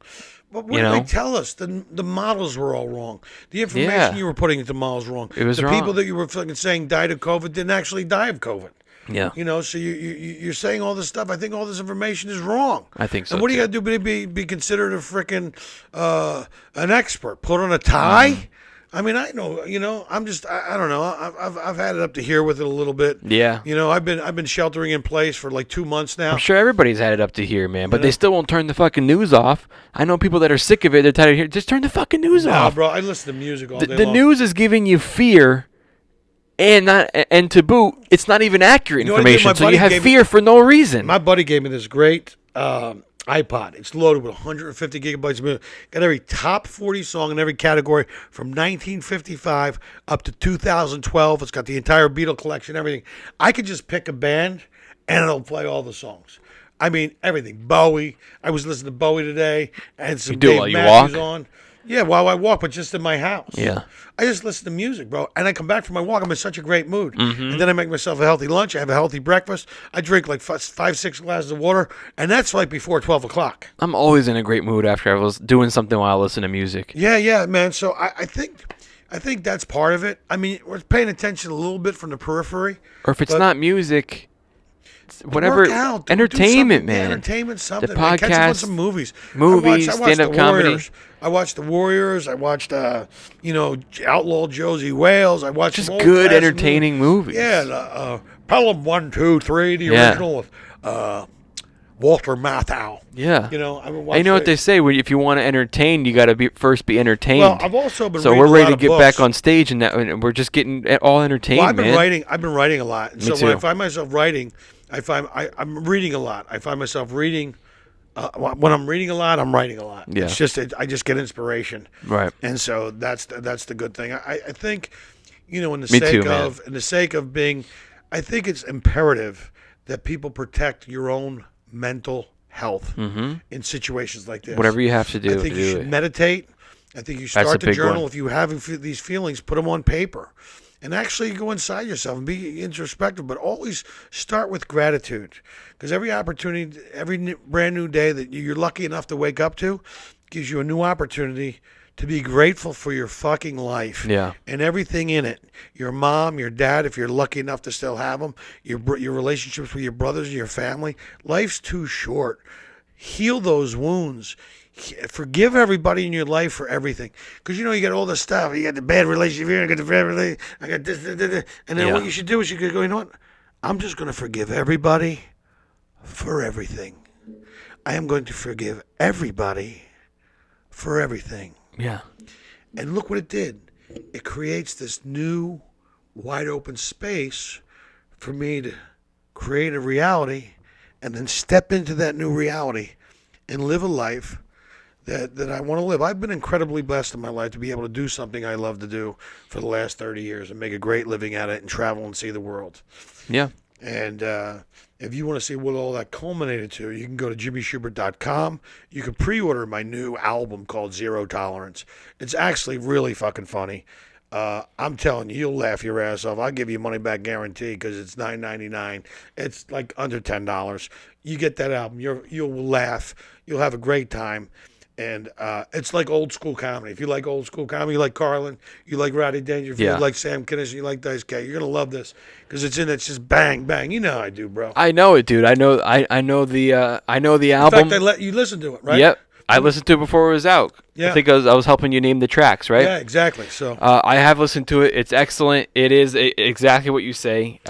But what did they tell us? The models were all wrong. The information you were putting into models wrong. It was the wrong. people that you were fucking saying died of COVID didn't actually die of COVID. Yeah. So you're saying all this stuff. I think all this information is wrong. I think so. And what do you too. got to do? Be considered a freaking an expert? Put on a tie? I mean, I know. I'm just. I don't know. I've had it up to here with it a little bit. Yeah. I've been sheltering in place for like 2 months now. I'm sure everybody's had it up to here, man. But they still won't turn the fucking news off. I know people that are sick of it. They're tired of hearing. Just turn the fucking news Nah, off. bro. I listen to music all day The long. news is giving you fear. And to boot, it's not even accurate what I did? information. My So buddy you have gave fear for no reason. My buddy gave me this great iPod. It's loaded with 150 gigabytes of music. Got every top 40 song in every category from 1955 up to 2012. It's got the entire Beatle collection, everything. I could just pick a band and it'll play all the songs. I mean, everything. Bowie. I was listening to Bowie today. And some You do it Dave while you Matthews walk? on. Yeah, while I walk, but just in my house. Yeah. I just listen to music, bro. And I come back from my walk. I'm in such a great mood. And then I make myself a healthy lunch. I have a healthy breakfast. I drink like 5-6 glasses of water. And that's like before 12 o'clock. I'm always in a great mood after I was doing something while I listen to music. Yeah, man. So I think that's part of it. I mean, we're paying attention a little bit from the periphery. Or if it's But- not music, it's whatever, Work out. Do entertainment, something. man. Entertainment, something. The Man. Catch up on podcast, some movies. movies, I watched stand-up the comedy. Warriors. I watched the Warriors. I watched, Outlaw Josie Wales. I watched Just some good, old-fashioned entertaining movies. Yeah, Pelham 1, 2, 3, the Yeah. original with Walter Matthau. Yeah. I would And watch you know what that. they say? If you want to entertain, you got to first be entertained. Well, I've also been so reading we're a ready lot to of get books. back on stage, and we're just getting all entertained, Well, I've been man. writing. I've been writing a lot. And Me so when I too. find myself writing, I'm reading a lot. I find myself reading. When I'm reading a lot, I'm writing a lot. Yeah. It's just I just get inspiration. Right. And so that's the good thing. I think, in the Me sake too, man. of being, I think it's imperative that people protect your own mental health in situations like this. Whatever you have to do I think to you do should it. meditate. I think you That's start a the big journal. one. If you have these feelings, put them on paper. And actually go inside yourself and be introspective, but always start with gratitude. Because every opportunity, every brand new day that you're lucky enough to wake up to gives you a new opportunity to be grateful for your fucking life. Yeah. And everything in it. Your mom, your dad, if you're lucky enough to still have them, your relationships with your brothers and your family. Life's too short. Heal those wounds. Forgive everybody in your life for everything, because you got all this stuff. You got the bad relationship here, I got the bad relationship, I got this, and then what you should do is you could go, you know what? I'm just going to forgive everybody for everything. I am going to forgive everybody for everything. Yeah. And look what it did. It creates this new, wide open space for me to create a reality, and then step into that new reality and live a life that I want to live. I've been incredibly blessed in my life to be able to do something I love to do for the last 30 years and make a great living at it and travel and see the world. Yeah. And if you want to see what all that culminated to, you can go to jimmyshubert.com. You can pre-order my new album called Zero Tolerance. It's actually really fucking funny. I'm telling you, you'll laugh your ass off. I'll give you money back guarantee because it's $9.99. It's like under $10. You get that album, you'll laugh. You'll have a great time. And it's like old school comedy. If you like old school comedy, you like Carlin, you like Rodney Dangerfield, Yeah. you like Sam Kinison, you like Dice K, you're gonna love this because it's just bang bang. You know how I do, bro. I know it, dude. I know the album. In fact, I let you listen to it, right? Yep. I listened to it before it was out. Yeah. I think I was helping you name the tracks, right? Yeah, exactly. So I have listened to it. It's excellent. It is exactly what you say.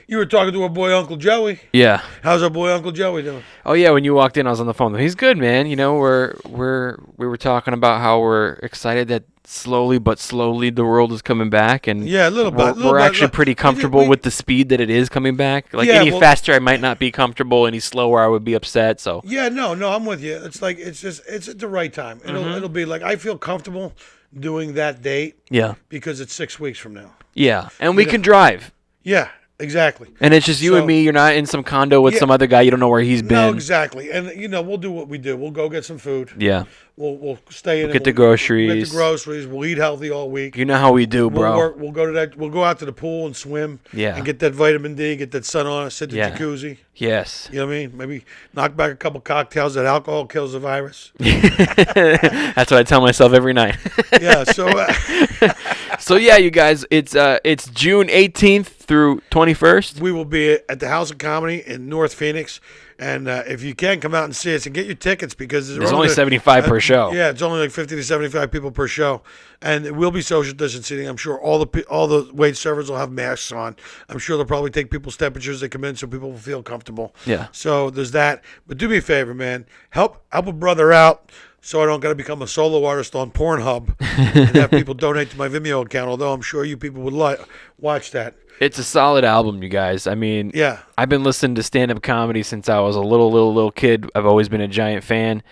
you were talking to our boy Uncle Joey. Yeah. How's our boy Uncle Joey doing? Oh yeah. When you walked in, I was on the phone. He's good, man. You know, we were talking about how we're excited that slowly but slowly the world is coming back, and Yeah, a little bit. we're actually pretty comfortable with the speed that it is coming back. Like Yeah, any well- faster, I might not be comfortable. Any slower, I would be upset. So Yeah, no, I'm with you. It's like it's at the right time. It'll be like I feel comfortable doing that date yeah, because it's 6 weeks from now. yeah, and we can drive. Yeah, exactly. And it's just you So- and me. You're not in some condo with Yeah. some other guy. You don't know where he's been. No, exactly. And we'll do what we do. We'll go get some food. Yeah. We'll stay in. Get and the we'll groceries. Get the groceries. We'll eat healthy all week. You know how we do, bro. We'll work. We'll go to that. We'll go out to the pool and swim. Yeah. And get that vitamin D. Get that sun on us. Sit in the Yeah. jacuzzi. Yes. You know what I mean? Maybe knock back a couple cocktails. That alcohol kills the virus. That's what I tell myself every night. Yeah. So. So yeah, you guys, it's June 18th through 21st. We will be at the House of Comedy in North Phoenix. And if you can, come out and see us and get your tickets because There's only 75 per show. Yeah, it's only like 50 to 75 people per show, and it will be social distancing. I'm sure all the wait servers will have masks on. I'm sure they'll probably take people's temperatures they come in so people will feel comfortable. Yeah. So there's that. But do me a favor, man. Help a brother out. So I don't got to become a solo artist on Pornhub and have people donate to my Vimeo account. Although I'm sure you people would watch that. It's a solid album, you guys. I mean, Yeah. I've been listening to stand-up comedy since I was a little kid. I've always been a giant fan,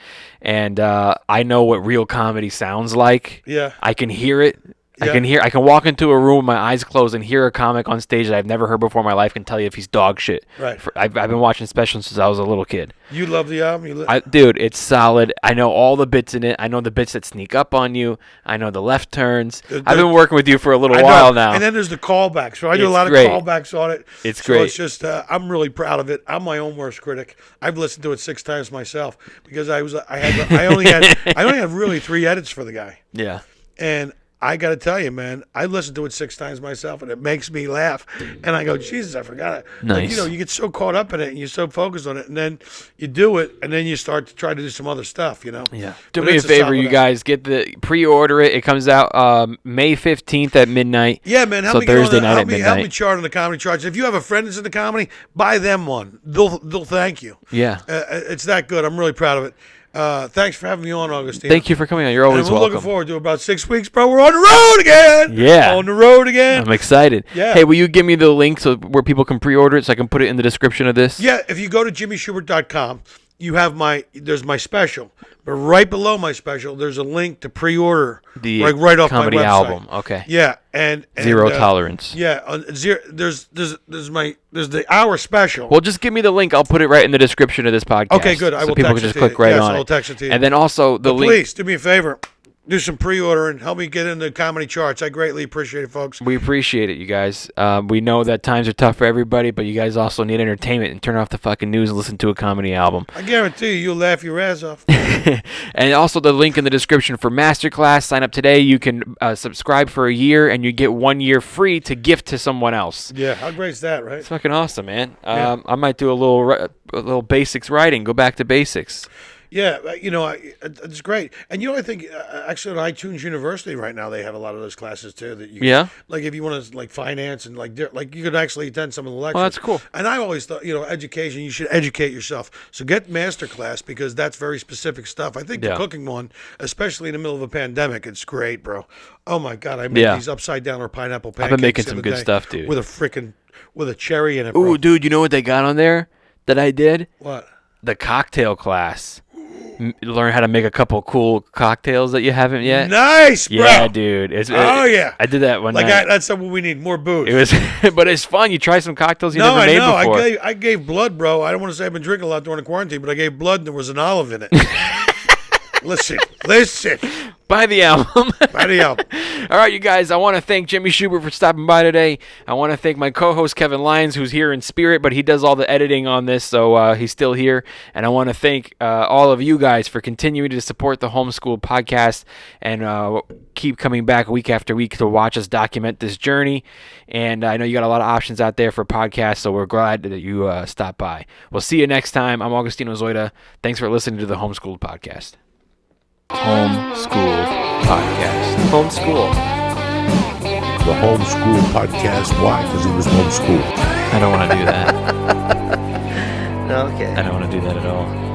and I know what real comedy sounds like. Yeah. I can hear it. Yeah. I can walk into a room with my eyes closed and hear a comic on stage that I've never heard before in my life and tell you if he's dog shit. Right. I've been watching specials since I was a little kid. You love the album. Dude, it's solid. I know all the bits in it. I know the bits that sneak up on you. I know the left turns. I've been working with you for a little I know. while now. And then there's the callbacks. So I do a It's lot great. of callbacks on it. It's so great. It's just I'm really proud of it. I'm my own worst critic. I've listened to it 6 times myself because I only had really 3 edits for the guy. Yeah. And I got to tell you, man, I listened to it 6 times myself, and it makes me laugh. And I go, Jesus, I forgot it. Like, Nice. you get so caught up in it, and you're so focused on it, and then you do it, and then you start to try to do some other stuff, Yeah. Do But me a it's favor, solid you album. guys. Pre-order it. It comes out May 15th at midnight. Yeah, man. Help So me get on Thursday the- night help at me, help me midnight. chart on the comedy charts. If you have a friend that's in the comedy, buy them one. They'll thank you. Yeah. It's that good. I'm really proud of it. Thanks for having me on, Augustine. Thank you for coming on. You're always And we're welcome. looking forward to about 6 weeks, bro. We're on the road again. Yeah. On the road again. I'm excited. Yeah. Hey, will you give me the link where people can pre-order it so I can put it in the description of this? Yeah, if you go to jimmyshubert.com, you have there's my special. But right below my special, there's a link to pre-order. The like right off comedy my website. album. Okay. Yeah, and Zero Tolerance. Yeah, on zero. There's the hour special. Well, just give me the link. I'll put it right in the description of this podcast. Okay, good. I So will people text can it just to click you. right Yes, on I will it. text it to you. And then also the But link. please do me a favor. Do some pre-order and help me get in the comedy charts. I greatly appreciate it, folks. We appreciate it, you guys. We know that times are tough for everybody, but you guys also need entertainment and turn off the fucking news and listen to a comedy album. I guarantee you'll laugh your ass off. And also the link in the description for Masterclass. Sign up today. You can subscribe for a year, and you get 1 year free to gift to someone else. Yeah, how great's that, right? It's fucking awesome, man. Yeah. I might do a little basics writing. Go back to basics. Yeah, it's great. And I think actually on iTunes University right now they have a lot of those classes too. That you Yeah? like if you want to like finance and like you could actually attend some of the lectures. Well, that's cool. And I always thought education, you should educate yourself. So get Masterclass because that's very specific stuff. I think Yeah. the cooking one, especially in the middle of a pandemic, it's great, bro. Oh my God, I made Yeah. these upside down or pineapple I've pancakes. been making the some other good day stuff, dude. with a cherry in it. Bro. Ooh, dude, you know what they got on there that I did? What? The cocktail class. learn how to make a couple cool cocktails that you haven't yet. Nice, bro. Yeah, dude. Yeah. I did that one night. That's something we need, more booze. It was, but it's fun. You try some cocktails you never made before. I gave blood, bro. I don't want to say I've been drinking a lot during the quarantine, but I gave blood and there was an olive in it. Listen. Buy the album. Buy the album. All right, you guys, I want to thank Jimmy Shubert for stopping by today. I want to thank my co-host, Kevin Lyons, who's here in spirit, but he does all the editing on this, so he's still here. And I want to thank all of you guys for continuing to support the Homeschooled podcast and keep coming back week after week to watch us document this journey. And I know you got a lot of options out there for podcasts, so we're glad that you stopped by. We'll see you next time. I'm Augustino Zoida. Thanks for listening to the Homeschooled podcast. Homeschooled podcast. Homeschool. The Homeschool Podcast. Why? Because he was homeschooled. I don't want to do that. Okay. I don't want to do that at all.